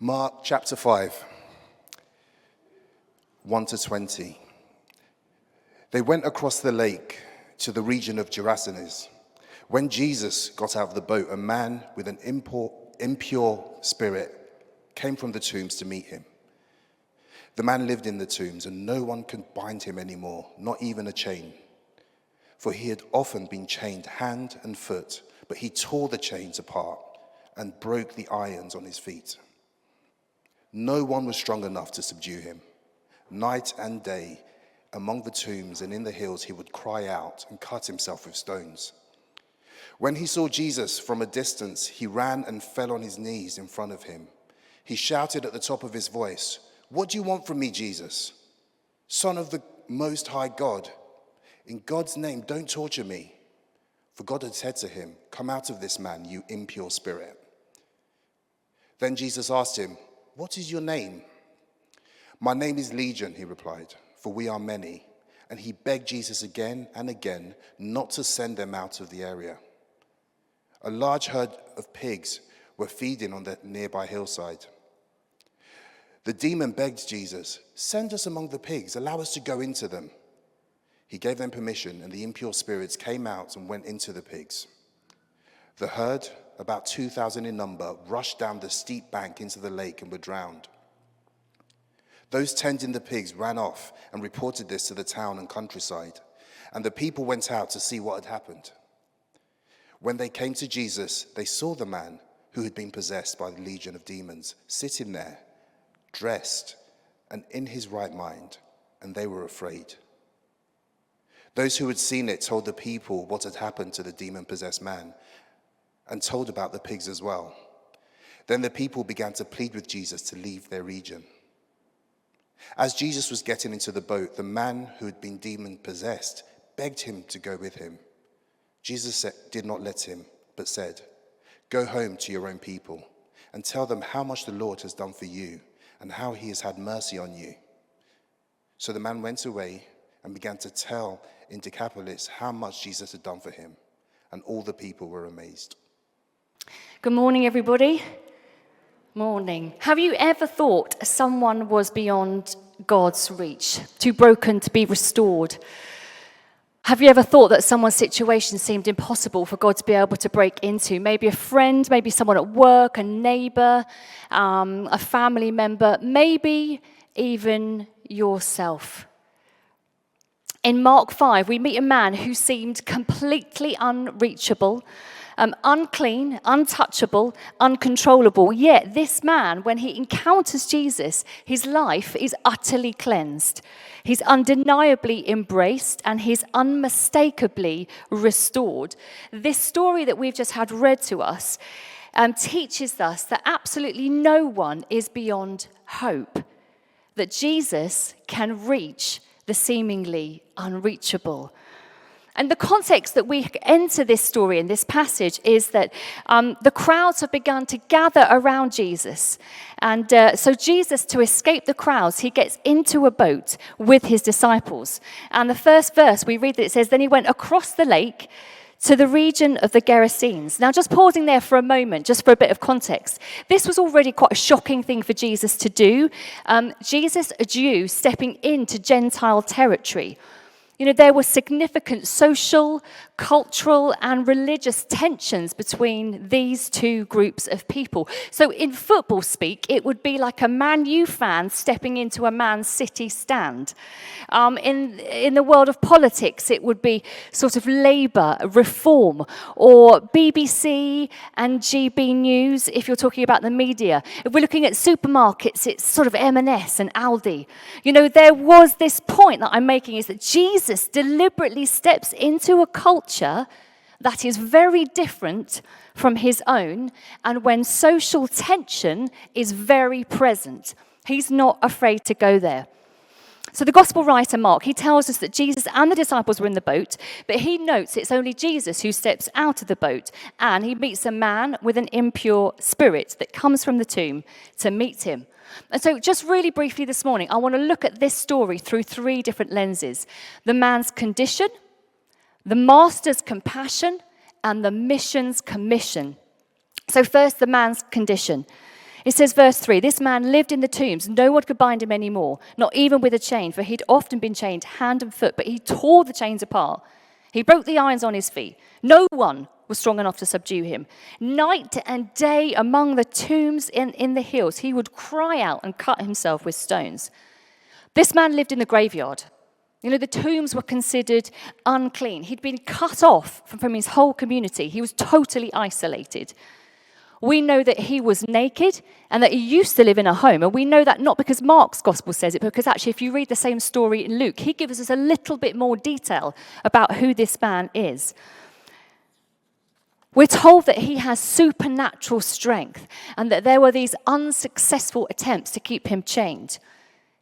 Mark chapter 5, 1 to 20. They went across the lake to the region of Gerasenes. When Jesus got out of the boat, a man with an impure spirit came from the tombs to meet him. The man lived in the tombs, and no one could bind him anymore, not even a chain. For he had often been chained hand and foot, but he tore the chains apart and broke the irons on his feet. No one was strong enough to subdue him. Night and day, among the tombs and in the hills, he would cry out and cut himself with stones. When he saw Jesus from a distance, he ran and fell on his knees in front of him. He shouted at the top of his voice, "What do you want from me, Jesus, Son of the Most High God? In God's name, don't torture me." For God had said to him, "Come out of this man, you impure spirit." Then Jesus asked him, "What is your name?" "My name is Legion," he replied, "for we are many." And he begged Jesus again and again not to send them out of the area. A large herd of pigs were feeding on the nearby hillside. The demon begged Jesus, "Send us among the pigs, allow us to go into them." He gave them permission, and the impure spirits came out and went into the pigs. The herd, about 2,000 in number, rushed down the steep bank into the lake and were drowned. Those tending the pigs ran off and reported this to the town and countryside, and the people went out to see what had happened. When they came to Jesus, they saw the man who had been possessed by the legion of demons sitting there, dressed and in his right mind, and they were afraid. Those who had seen it told the people what had happened to the demon-possessed man, and told about the pigs as well. Then the people began to plead with Jesus to leave their region. As Jesus was getting into the boat, the man who had been demon-possessed begged him to go with him. Jesus did not let him, but said, "Go home to your own people and tell them how much the Lord has done for you and how he has had mercy on you." So the man went away and began to tell in Decapolis how much Jesus had done for him, and all the people were amazed. Good morning, everybody. Morning. Have you ever thought someone was beyond God's reach, too broken to be restored? Have you ever thought that someone's situation seemed impossible for God to be able to break into? Maybe a friend, maybe someone at work, a neighbor, a family member, maybe even yourself. In Mark 5, we meet a man who seemed completely unreachable, unclean, untouchable, uncontrollable. Yet this man, when he encounters Jesus, his life is utterly cleansed. He's undeniably embraced, and he's unmistakably restored. This story that we've just had read to us teaches us that absolutely no one is beyond hope, that Jesus can reach the seemingly unreachable. And the context that we enter this story in this passage is that the crowds have begun to gather around Jesus. And so Jesus, to escape the crowds, he gets into a boat with his disciples. And the first verse we read that it says, "Then he went across the lake to the region of the Gerasenes." Now, just pausing there for a moment, just for a bit of context. This was already quite a shocking thing for Jesus to do. Jesus, a Jew, stepping into Gentile territory. You know, there were significant social, cultural, and religious tensions between these two groups of people. So in football speak, it would be like a Man U fan stepping into a Man City stand. In the world of politics, it would be sort of Labour, Reform, or BBC and GB News, if you're talking about the media. If we're looking at supermarkets, it's sort of M&S and Aldi. You know, there was this point that I'm making is that Jesus deliberately steps into a culture that is very different from his own, and when social tension is very present, he's not afraid to go there. So the gospel writer Mark, he tells us that Jesus and the disciples were in the boat, but he notes it's only Jesus who steps out of the boat, and he meets a man with an impure spirit that comes from the tomb to meet him. And so just really briefly this morning, I want to look at this story through three different lenses: the man's condition, the master's compassion, and the mission's commission. So first, the man's condition. It says, verse 3, this man lived in the tombs. No one could bind him anymore, not even with a chain, for he'd often been chained hand and foot, but he tore the chains apart. He broke the irons on his feet. No one was strong enough to subdue him. Night and day among the tombs in the hills, he would cry out and cut himself with stones. This man lived in the graveyard. You know, the tombs were considered unclean. He'd been cut off from his whole community. He was totally isolated. We know that he was naked and that he used to live in a home. And we know that not because Mark's gospel says it, but because actually if you read the same story in Luke, he gives us a little bit more detail about who this man is. We're told that he has supernatural strength and that there were these unsuccessful attempts to keep him chained.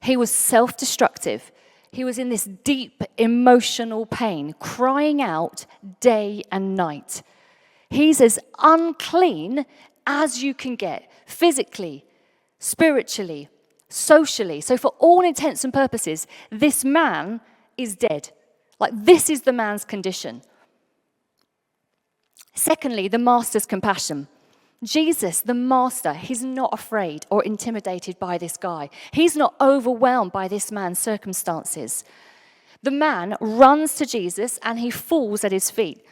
He was self-destructive. He was in this deep emotional pain, crying out day and night. He's as unclean as you can get, physically, spiritually, socially. So for all intents and purposes, this man is dead. Like, this is the man's condition. Secondly, the master's compassion. Jesus, the master, he's not afraid or intimidated by this guy. He's not overwhelmed by this man's circumstances. The man runs to Jesus and he falls at his feet.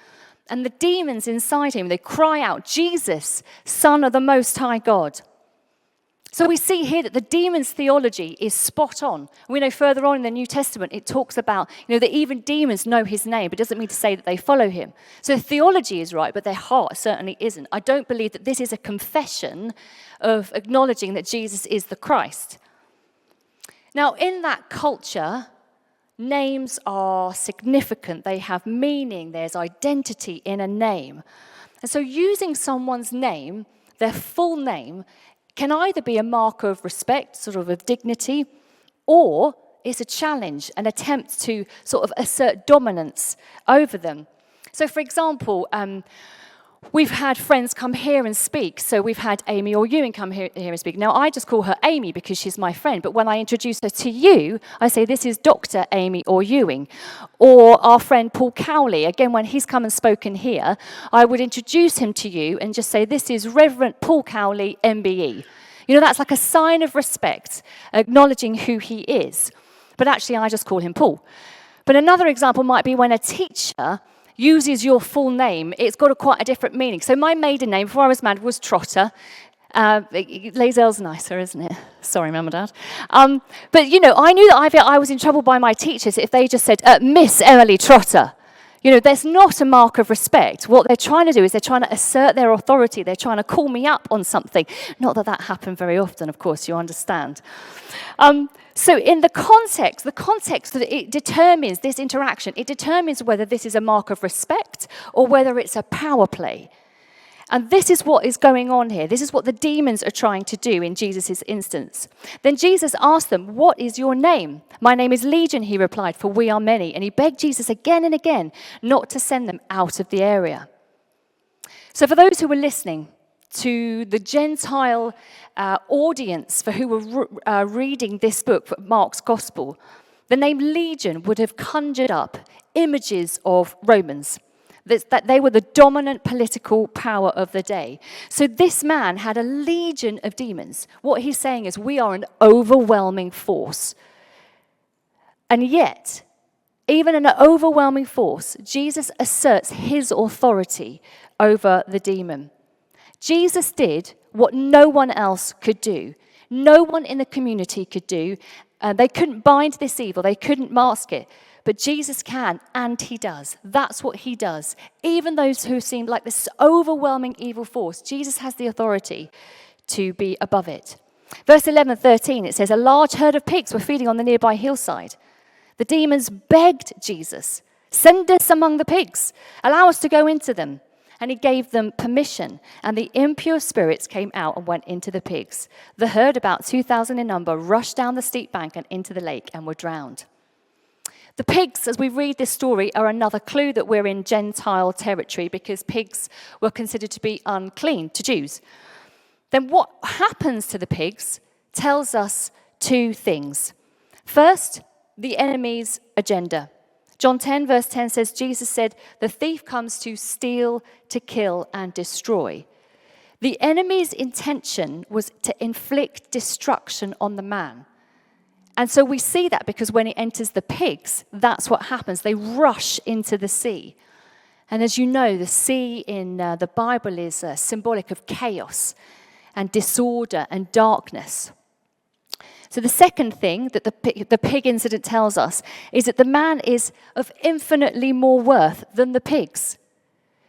And the demons inside him, they cry out, Jesus, Son of the Most High God. So we see here that the demon's theology is spot on. We know further on in the New Testament, it talks about, that even demons know his name, but it doesn't mean to say that they follow him. So the theology is right, but their heart certainly isn't. I don't believe that this is a confession of acknowledging that Jesus is the Christ. Now, in that culture, names are significant. They have meaning. There's identity in a name. And so using someone's name, their full name, can either be a mark of respect, sort of dignity, or it's a challenge, an attempt to sort of assert dominance over them. So, for example, we've had friends come here and speak. So we've had Amy or Ewing come here and speak. Now, I just call her Amy because she's my friend. But when I introduce her to you, I say, this is Dr. Amy or Ewing. Or our friend Paul Cowley. Again, when he's come and spoken here, I would introduce him to you and just say, this is Reverend Paul Cowley, MBE. That's like a sign of respect, acknowledging who he is. But actually, I just call him Paul. But another example might be when a teacher uses your full name, it's got quite a different meaning. So my maiden name, before I was married, was Trotter. Layzell's nicer, isn't it? Sorry, Mum and Dad. But, I knew that I was in trouble by my teachers if they just said, Miss Emily Trotter. There's not a mark of respect. What they're trying to do is they're trying to assert their authority. They're trying to call me up on something. Not that that happened very often, of course, you understand. So in the context that it determines this interaction, it determines whether this is a mark of respect or whether it's a power play. And this is what is going on here. This is what the demons are trying to do in Jesus' instance. Then Jesus asked them, what is your name? My name is Legion, he replied, for we are many. And he begged Jesus again and again not to send them out of the area. So for those who were listening to the Gentile audience for who were reading this book, Mark's Gospel, the name Legion would have conjured up images of Romans. That they were the dominant political power of the day. So this man had a legion of demons. What he's saying is we are an overwhelming force. And yet, even in an overwhelming force, Jesus asserts his authority over the demon. Jesus did what no one else could do. No one in the community could do. They couldn't bind this evil. They couldn't mask it. But Jesus can, and he does. That's what he does. Even those who seemed like this overwhelming evil force, Jesus has the authority to be above it. Verse 11 and 13, it says, a large herd of pigs were feeding on the nearby hillside. The demons begged Jesus, send us among the pigs. Allow us to go into them. And he gave them permission. And the impure spirits came out and went into the pigs. The herd, about 2,000 in number, rushed down the steep bank and into the lake and were drowned. The pigs, as we read this story, are another clue that we're in Gentile territory because pigs were considered to be unclean to Jews. Then what happens to the pigs tells us two things. First, the enemy's agenda. John 10, verse 10 says, Jesus said, the thief comes to steal, to kill, and destroy. The enemy's intention was to inflict destruction on the man. And so we see that because when it enters the pigs, that's what happens. They rush into the sea. And as you know, the sea in the Bible is symbolic of chaos and disorder and darkness. So the second thing that the pig incident tells us is that the man is of infinitely more worth than the pigs.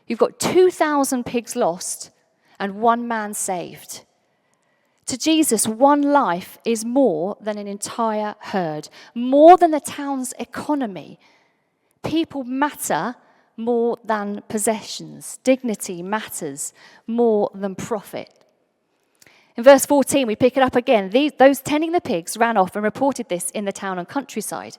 You've got 2,000 pigs lost and one man saved. To Jesus, one life is more than an entire herd, more than the town's economy. People matter more than possessions. Dignity matters more than profit. In verse 14, we pick it up again. Those tending the pigs ran off and reported this in the town and countryside.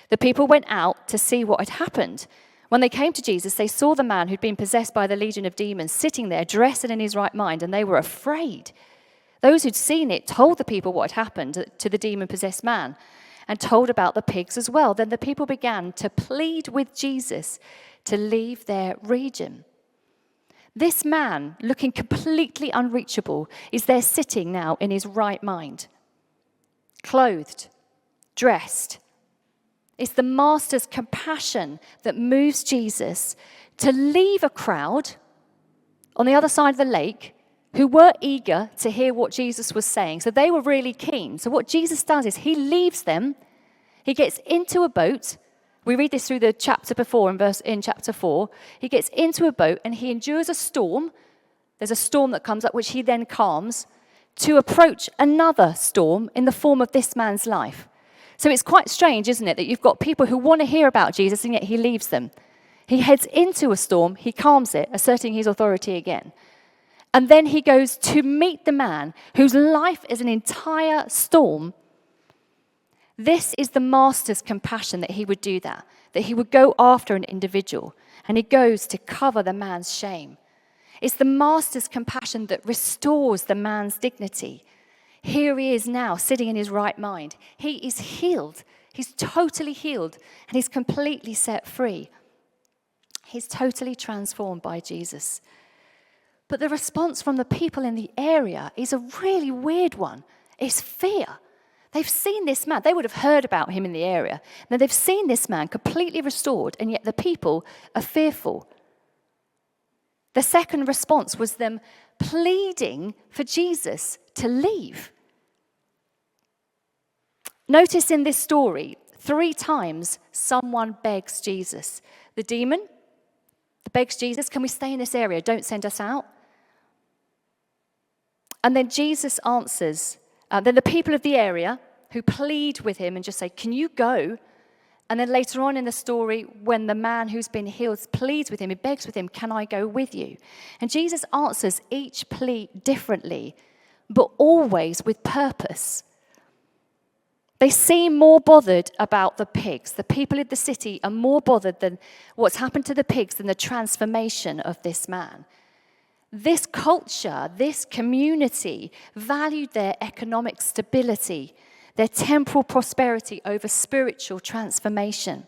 The people went out to see what had happened. When they came to Jesus, they saw the man who'd been possessed by the legion of demons sitting there, dressed and in his right mind, and they were afraid. Those who'd seen it told the people what had happened to the demon-possessed man and told about the pigs as well. Then the people began to plead with Jesus to leave their region. This man, looking completely unreachable, is there sitting now in his right mind, clothed, dressed. It's the master's compassion that moves Jesus to leave a crowd on the other side of the lake who were eager to hear what Jesus was saying. So they were really keen. So what Jesus does is he leaves them, he gets into a boat. We read this through the chapter before in chapter 4. He gets into a boat and he endures a storm. There's a storm that comes up which he then calms to approach another storm in the form of this man's life. So it's quite strange, isn't it, that you've got people who want to hear about Jesus and yet he leaves them. He heads into a storm, he calms it, asserting his authority again. And then he goes to meet the man whose life is an entire storm. This is the master's compassion that he would do that he would go after an individual, and he goes to cover the man's shame. It's the master's compassion that restores the man's dignity. Here he is now, sitting in his right mind. He is healed. He's totally healed, and he's completely set free. He's totally transformed by Jesus. But the response from the people in the area is a really weird one. It's fear. They've seen this man. They would have heard about him in the area. Now they've seen this man completely restored, and yet the people are fearful. The second response was them pleading for Jesus to leave. Notice in this story, 3 times someone begs Jesus. The demon begs Jesus, can we stay in this area? Don't send us out. And then Jesus answers. Then the people of the area who plead with him and just say, can you go? And then later on in the story, when the man who's been healed pleads with him, he begs with him, can I go with you? And Jesus answers each plea differently, but always with purpose. They seem more bothered about the pigs. The people in the city are more bothered than what's happened to the pigs than the transformation of this man. This culture, this community valued their economic stability, their temporal prosperity over spiritual transformation.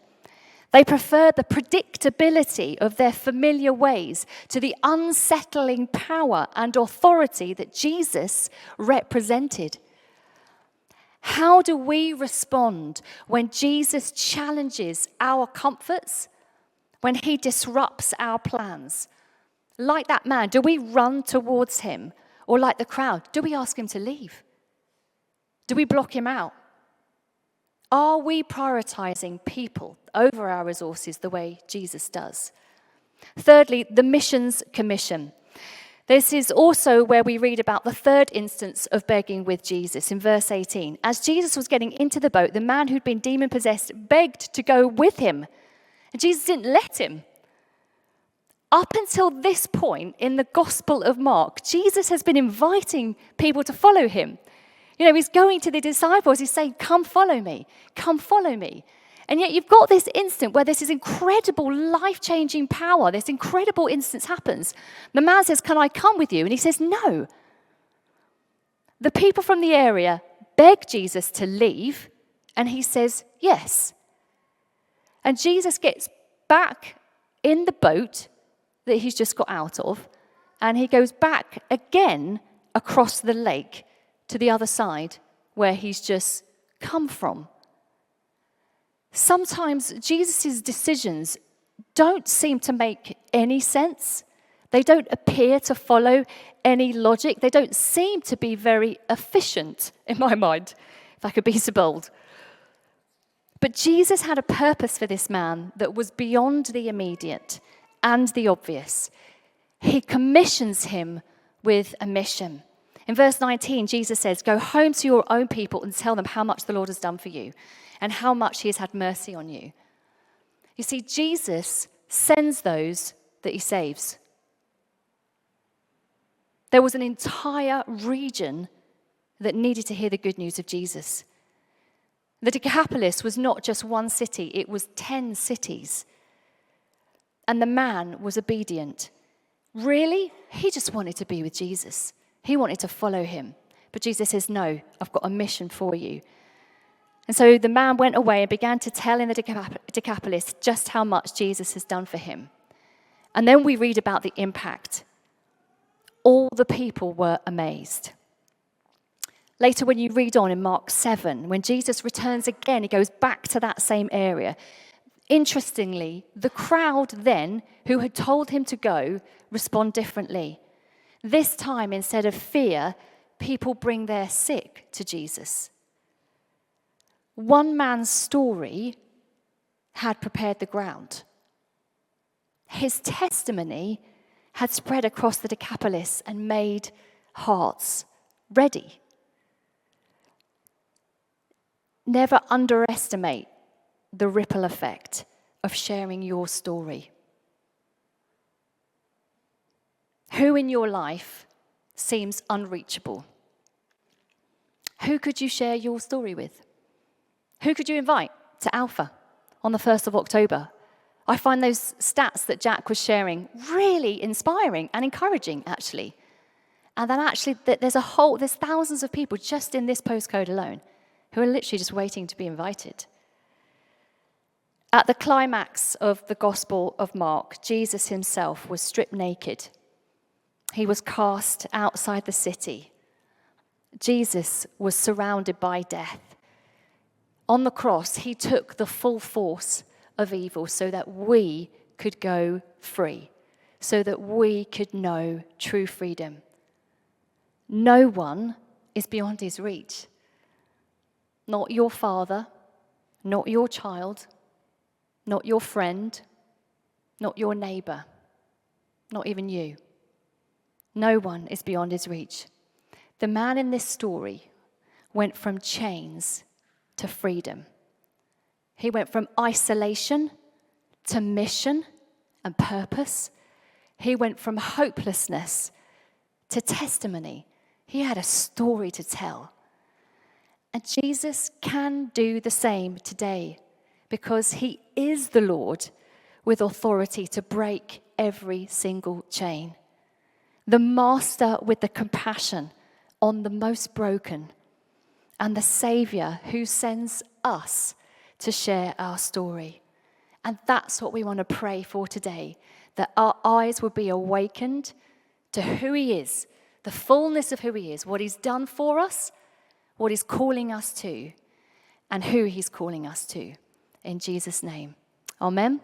They preferred the predictability of their familiar ways to the unsettling power and authority that Jesus represented. How do we respond when Jesus challenges our comforts, when he disrupts our plans? Like that man, do we run towards him? Or like the crowd, do we ask him to leave? Do we block him out? Are we prioritizing people over our resources the way Jesus does? Thirdly, the missions commission. This is also where we read about the third instance of begging with Jesus in verse 18. As Jesus was getting into the boat, the man who'd been demon-possessed begged to go with him. And Jesus didn't let him. Up until this point in the Gospel of Mark, Jesus has been inviting people to follow him. You know, he's going to the disciples, he's saying, come follow me, come follow me. And yet you've got this instant where this is incredible life-changing power, this incredible instance happens. The man says, can I come with you? And he says, no. The people from the area beg Jesus to leave, and he says, yes. And Jesus gets back in the boat that he's just got out of, and he goes back again across the lake to the other side where he's just come from. Sometimes Jesus' decisions don't seem to make any sense. They don't appear to follow any logic. They don't seem to be very efficient, in my mind, if I could be so bold. But Jesus had a purpose for this man that was beyond the immediate and the obvious. He commissions him with a mission. In verse 19, Jesus says, "Go home to your own people and tell them how much the Lord has done for you and how much he has had mercy on you." You see, Jesus sends those that he saves. There was an entire region that needed to hear the good news of Jesus. The Decapolis was not just one city, it was 10 cities. And the man was obedient. Really, he just wanted to be with Jesus. He wanted to follow him. But Jesus says, "No, I've got a mission for you." And so the man went away and began to tell in the Decapolis just how much Jesus has done for him. And then we read about the impact. All the people were amazed. Later, when you read on in Mark 7, when Jesus returns again, he goes back to that same area. Interestingly, the crowd then, who had told him to go, respond differently. This time, instead of fear, people bring their sick to Jesus. One man's story had prepared the ground. His testimony had spread across the Decapolis and made hearts ready. Never underestimate the ripple effect of sharing your story. Who in your life seems unreachable? Who could you share your story with? Who could you invite to Alpha on the 1st of October? I find those stats that Jack was sharing really inspiring and encouraging, actually. And then actually, there's thousands of people just in this postcode alone who are literally just waiting to be invited. At the climax of the Gospel of Mark, Jesus himself was stripped naked. He was cast outside the city. Jesus was surrounded by death. On the cross, he took the full force of evil so that we could go free, so that we could know true freedom. No one is beyond his reach. Not your father, not your child, not your friend, not your neighbor, not even you. No one is beyond his reach. The man in this story went from chains to freedom. He went from isolation to mission and purpose. He went from hopelessness to testimony. He had a story to tell. And Jesus can do the same today because he is the Lord with authority to break every single chain. The master with the compassion on the most broken, and the Savior who sends us to share our story. And that's what we want to pray for today, that our eyes will be awakened to who he is, the fullness of who he is, what he's done for us, what he's calling us to, and who he's calling us to. In Jesus' name, amen.